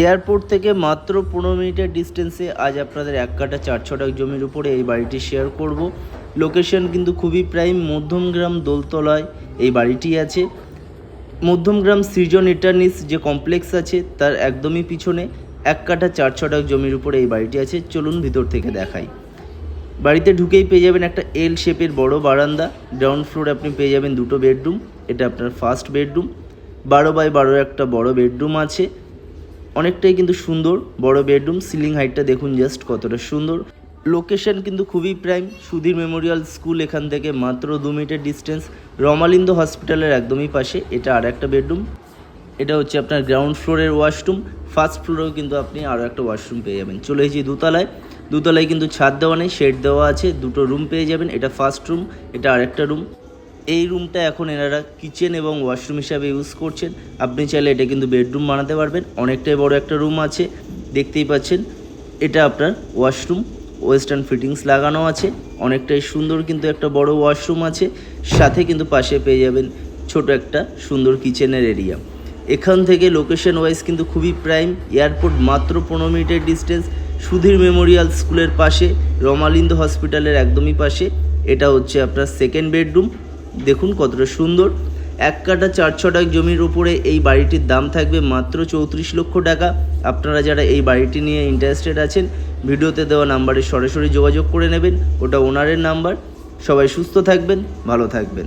Airport থেকে মাত্র 15 মিনিটের ডিস্টেন্সে আজ আপনাদের 1 কাঠা 4 ছটাক জমির উপরে এই বাড়িটি শেয়ার করব। লোকেশন কিন্তু খুবই প্রাইম, মধ্যমগ্রাম দোলতলায় এই বাড়িটি আছে। মধ্যমগ্রাম সৃজন ইটার্নিস যে কমপ্লেক্স আছে তার একদমই পিছনে 1 কাঠা 4 ছটাক জমির উপরে এই বাড়িটি আছে। চলুন ভিতর থেকে দেখাই। বাড়িতে ঢুকেই পেয়ে যাবেন একটা এল শেপের বড় বারান্দা। গ্রাউন্ড ফ্লোরে আপনি পেয়ে যাবেন 2টো বেডরুম। এটা আপনার ফার্স্ট বেডরুম। 12x12 একটা বড় বেডরুম আছে, অনেকটাই কিন্তু সুন্দর বড় বেডরুম। সিলিং হাইটটা দেখুন জাস্ট কতটা সুন্দর। লোকেশন কিন্তু খুবই প্রাইম, সুধীর মেমোরিয়াল স্কুল এখান থেকে মাত্র 2 মিনিটের ডিস্টেন্স। রমালিন্দ হসপিটালের একদমই পাশে এটা আর একটা বেডরুম। এটা হচ্ছে আপনার গ্রাউন্ড ফ্লোরের ওয়াশরুম। ফার্স্ট ফ্লোরেও কিন্তু আপনি আরও একটা ওয়াশরুম পেয়ে যাবেন। চলে এসেছি দোতলায়। দোতলায় কিন্তু ছাদ দেওয়া নেই, শেড দেওয়া আছে। 2টো রুম পেয়ে যাবেন। এটা ফার্স্ট রুম, এটা আরেকটা রুম। এই রুমটা এখন এনারা কিচেন এবং ওয়াশরুম হিসাবে ইউজ করছেন। আপনি চাইলে এটা কিন্তু বেডরুম বানাতে পারবেন। অনেকটাই বড় একটা রুম আছে, দেখতেই পাচ্ছেন। এটা আপনার ওয়াশরুম, ওয়েস্টার্ন ফিটিংস লাগানো আছে। অনেকটাই সুন্দর কিন্তু একটা বড় ওয়াশরুম আছে। সাথে কিন্তু পাশে পেয়ে যাবেন ছোট একটা সুন্দর কিচেনের এরিয়া। এখান থেকে লোকেশন ওয়াইজ কিন্তু খুবই প্রাইম। এয়ারপোর্ট মাত্র 15 মিনিটের ডিস্টেন্স। সুধীর মেমোরিয়াল স্কুলের পাশে, রমালিন্দ হসপিটালের একদমই পাশে। এটা হচ্ছে আপনার সেকেন্ড বেডরুম। দেখুন কতটা সুন্দর। 1 কাঠা 4 ছটাক জমির উপরে এই বাড়িটির দাম থাকবে মাত্র 34 লক্ষ টাকা। আপনারা যারা এই বাড়িটি নিয়ে ইন্টারেস্টেড আছেন, ভিডিওতে দেওয়া নাম্বারে সরাসরি যোগাযোগ করে নেবেন। ওটা ওনারের নাম্বার। সবাই সুস্থ থাকবেন, ভালো থাকবেন।